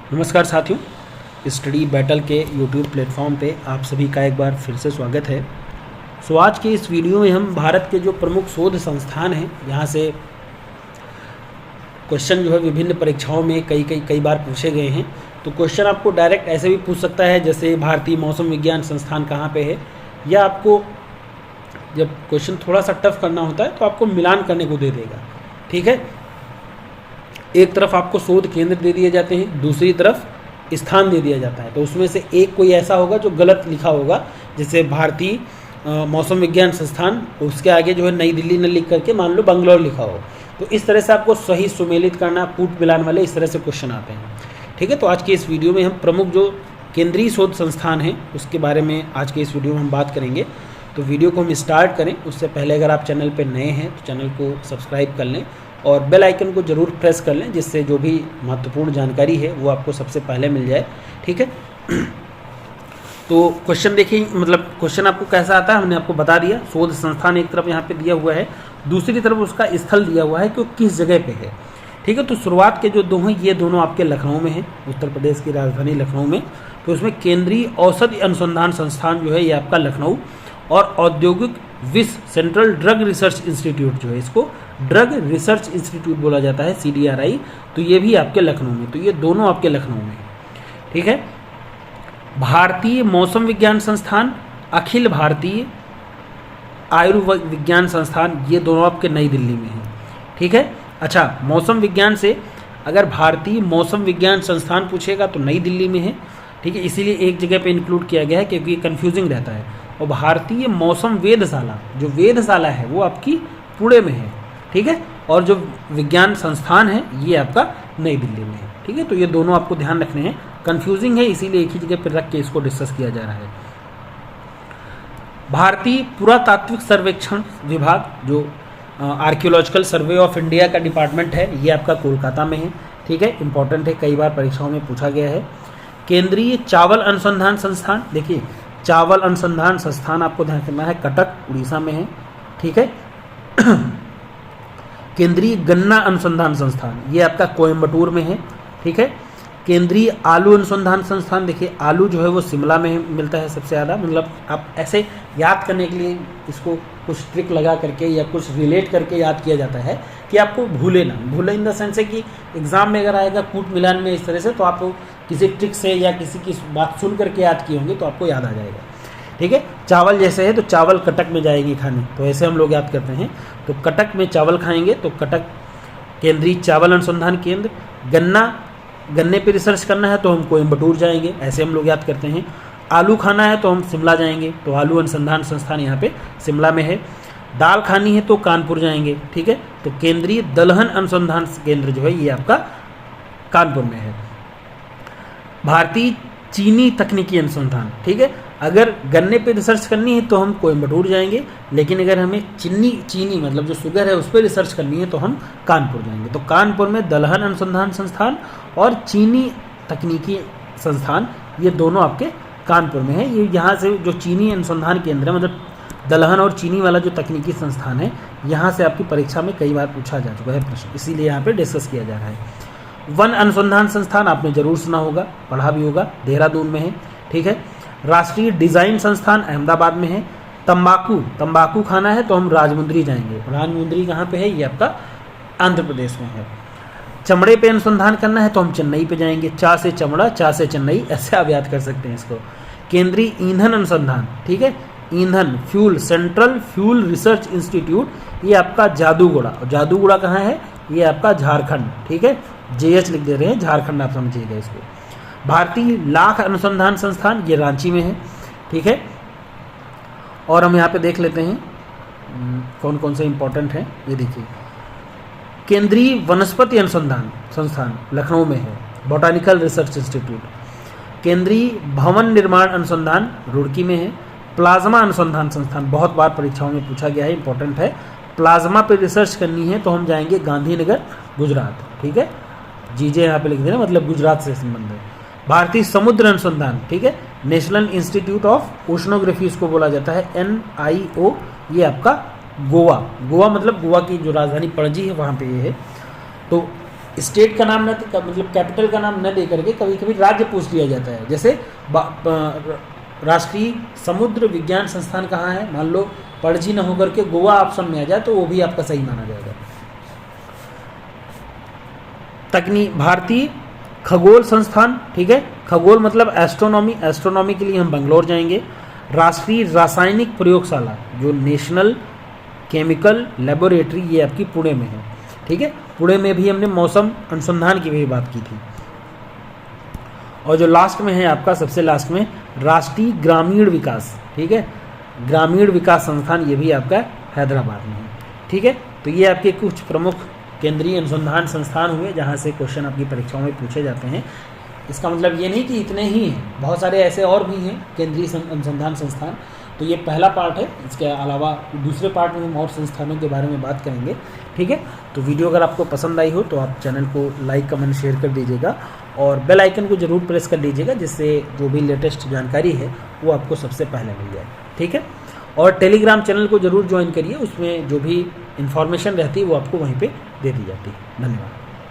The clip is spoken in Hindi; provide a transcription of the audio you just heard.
नमस्कार साथियों, स्टडी बैटल के यूट्यूब प्लेटफॉर्म पे आप सभी का एक बार फिर से स्वागत है। आज के इस वीडियो में हम भारत के जो प्रमुख शोध संस्थान हैं, यहाँ से क्वेश्चन जो है विभिन्न परीक्षाओं में कई बार पूछे गए हैं। तो क्वेश्चन आपको डायरेक्ट ऐसे भी पूछ सकता है, जैसे भारतीय मौसम विज्ञान संस्थान कहाँ पे है, या आपको जब क्वेश्चन थोड़ा सा टफ करना होता है तो आपको मिलान करने को दे देगा। ठीक है, एक तरफ आपको शोध केंद्र दे दिए जाते हैं, दूसरी तरफ स्थान दे दिया जाता है। तो उसमें से एक कोई ऐसा होगा जो गलत लिखा होगा, जैसे भारतीय मौसम विज्ञान संस्थान, उसके आगे जो है नई दिल्ली न लिख करके मान लो बंगलौर लिखा हो। तो इस तरह से आपको सही सुमेलित करना, कूट मिलान वाले इस तरह से क्वेश्चन आते हैं। ठीक है, तो आज के इस वीडियो में हम प्रमुख जो केंद्रीय शोध संस्थान हैं उसके बारे में आज के इस वीडियो में हम बात करेंगे। तो वीडियो को हम स्टार्ट करें उससे पहले अगर आप चैनल पर नए हैं तो चैनल को सब्सक्राइब कर लें और बेल आइकन को जरूर प्रेस कर लें, जिससे जो भी महत्वपूर्ण जानकारी है वो आपको सबसे पहले मिल जाए। ठीक है, तो क्वेश्चन देखिए, मतलब क्वेश्चन आपको कैसा आता है हमने आपको बता दिया। शोध संस्थान एक तरफ यहाँ पे दिया हुआ है, दूसरी तरफ उसका स्थल दिया हुआ है कि वो किस जगह पे है। ठीक है, तो शुरुआत के जो दो हैं ये दोनों आपके लखनऊ में हैं, उत्तर प्रदेश की राजधानी लखनऊ में। तो उसमें केंद्रीय औषधि अनुसंधान संस्थान जो है ये आपका लखनऊ, और औद्योगिक विस सेंट्रल ड्रग रिसर्च इंस्टीट्यूट जो है, इसको ड्रग रिसर्च इंस्टीट्यूट बोला जाता है, CDRI, तो ये भी आपके लखनऊ में। तो ये दोनों आपके लखनऊ में। ठीक है, भारतीय मौसम विज्ञान संस्थान, अखिल भारतीय आयुर्विज्ञान संस्थान, ये दोनों आपके नई दिल्ली में हैं। ठीक है, अच्छा, मौसम विज्ञान से अगर भारतीय मौसम विज्ञान संस्थान पूछेगा तो नई दिल्ली में है। ठीक है, इसीलिए एक जगह पे इंक्लूड किया गया है क्योंकि ये कन्फ्यूजिंग रहता है। और भारतीय मौसम वेधशाला, जो वेधशाला है वो आपकी पुणे में है। ठीक है, और जो विज्ञान संस्थान है ये आपका नई दिल्ली में है। ठीक है, तो ये दोनों आपको ध्यान रखने हैं, कंफ्यूजिंग है इसीलिए एक ही जगह पर रख के इसको डिस्कस किया जा रहा है। भारतीय पुरातात्विक सर्वेक्षण विभाग, जो आर्कियोलॉजिकल सर्वे ऑफ इंडिया का डिपार्टमेंट है, ये आपका कोलकाता में है। ठीक है, इंपॉर्टेंट है, कई बार परीक्षाओं में पूछा गया है। केंद्रीय चावल अनुसंधान संस्थान, देखिए चावल अनुसंधान संस्थान आपको ध्यान रखना है, कटक उड़ीसा में है। ठीक है, केंद्रीय गन्ना अनुसंधान संस्थान ये आपका कोयम्बटूर में है। ठीक है, केंद्रीय आलू अनुसंधान संस्थान, देखिए आलू जो है वो शिमला में मिलता है सबसे ज़्यादा। मतलब आप ऐसे याद करने के लिए इसको कुछ ट्रिक लगा करके या कुछ रिलेट करके याद किया जाता है कि आपको भूले ना, भूले इन द सेंस है कि एग्जाम में अगर आएगा कूट मिलान में इस तरह से, तो आप किसी ट्रिक से या किसी की बात सुन करके याद किए होंगे तो आपको याद आ जाएगा। ठीक है, चावल जैसे है तो चावल कटक में जाएंगे खाने, तो ऐसे हम लोग याद करते हैं। तो कटक में चावल खाएंगे तो कटक केंद्रीय चावल अनुसंधान केंद्र। गन्ने पे रिसर्च करना है तो हम कोयम्बटूर जाएंगे, ऐसे हम लोग याद करते हैं। आलू खाना है तो हम शिमला जाएंगे, तो आलू अनुसंधान संस्थान यहाँ पे शिमला में है। दाल खानी है तो कानपुर जाएंगे। ठीक है, तो केंद्रीय दलहन अनुसंधान केंद्र जो है ये आपका कानपुर में है। भारतीय चीनी तकनीकी अनुसंधान, ठीक है, अगर गन्ने पे रिसर्च करनी है तो हम कोयम्बटूर जाएंगे, लेकिन अगर हमें चीनी मतलब जो शुगर है उस पर रिसर्च करनी है तो हम कानपुर जाएंगे। तो कानपुर में दलहन अनुसंधान संस्थान और चीनी तकनीकी संस्थान ये दोनों आपके कानपुर में है। ये यहाँ से जो चीनी अनुसंधान केंद्र है, मतलब दलहन और चीनी वाला जो तकनीकी संस्थान है, यहाँ से आपकी परीक्षा में कई बार पूछा जा चुका है प्रश्न, इसीलिए यहाँ पे डिस्कस किया जा रहा है। वन अनुसंधान संस्थान आपने जरूर सुना होगा, पढ़ा भी होगा, देहरादून में है। ठीक है, राष्ट्रीय डिजाइन संस्थान अहमदाबाद में है। तंबाकू खाना है तो हम राजमुंदरी जाएंगे। राजमुंदरी कहाँ पे है, ये आपका आंध्र प्रदेश में है। चमड़े पे अनुसंधान करना है तो हम चेन्नई पे जाएंगे। चा से चमड़ा, चा से चेन्नई, ऐसे आप याद कर सकते हैं इसको। केंद्रीय ईंधन अनुसंधान, ठीक है, ईंधन fuel, central fuel research institute, ये आपका जादूगोड़ा। जादूगोड़ा कहाँ है, ये आपका झारखंड। ठीक है, JH लिख दे रहे हैं, झारखंड आप समझिएगा इसको। भारतीय लाख अनुसंधान संस्थान ये रांची में है। ठीक है, और हम यहाँ पे देख लेते हैं कौन कौन से इंपॉर्टेंट हैं, ये देखिए। केंद्रीय वनस्पति अनुसंधान संस्थान लखनऊ में है, बोटानिकल रिसर्च इंस्टीट्यूट। केंद्रीय भवन निर्माण अनुसंधान रुड़की में है। प्लाज्मा अनुसंधान संस्थान बहुत बार परीक्षाओं में पूछा गया है, इंपॉर्टेंट है। प्लाज्मा पे रिसर्च करनी है तो हम जाएंगे गांधीनगर, गुजरात। ठीक है, जीजे यहाँ पे लिख देना, मतलब गुजरात से संबंध है। भारतीय समुद्र अनुसंधान, ठीक है, नेशनल इंस्टीट्यूट ऑफ ओशनोग्राफी इसको बोला जाता है, NIO, ये आपका गोवा मतलब गोवा की जो राजधानी पणजी है वहाँ पे ये है। तो स्टेट का नाम न मतलब कैपिटल का नाम न दे करके कभी कभी राज्य पूछ लिया जाता है। जैसे राष्ट्रीय समुद्र विज्ञान संस्थान कहाँ है, मान लो पणजी न होकर के गोवा ऑप्शन में आ जाए तो वो भी आपका सही माना जाएगा। भारतीय खगोल संस्थान, ठीक है, खगोल मतलब एस्ट्रोनॉमी, एस्ट्रोनॉमी के लिए हम बंगलोर जाएंगे। राष्ट्रीय रासायनिक प्रयोगशाला जो नेशनल केमिकल लेबोरेटरी, ये आपकी पुणे में है, ठीक है। पुणे में भी हमने मौसम अनुसंधान की भी बात की थी। और जो लास्ट में है आपका, सबसे लास्ट में राष्ट्रीय ग्रामीण विकास, ठीक है, ग्रामीण विकास संस्थान, ये भी आपका हैदराबाद में है, ठीक है। तो ये आपके कुछ प्रमुख केंद्रीय अनुसंधान संस्थान हुए जहाँ से क्वेश्चन आपकी परीक्षाओं में पूछे जाते हैं। इसका मतलब ये नहीं कि इतने ही हैं, बहुत सारे ऐसे और भी हैं केंद्रीय अनुसंधान संस्थान। तो ये पहला पार्ट है, इसके अलावा दूसरे पार्ट में हम और संस्थानों के बारे में बात करेंगे, ठीक है। तो वीडियो अगर आपको पसंद आई हो तो आप चैनल को लाइक कमेंट शेयर कर दीजिएगा और बेल आइकन को जरूर प्रेस कर लीजिएगा, जिससे जो भी लेटेस्ट जानकारी है वो आपको सबसे पहले मिल जाए, ठीक है। और टेलीग्राम चैनल को जरूर ज्वाइन करिए, उसमें जो भी इन्फॉर्मेशन रहती है वो आपको वहीं पे दे दी जाती है। धन्यवाद।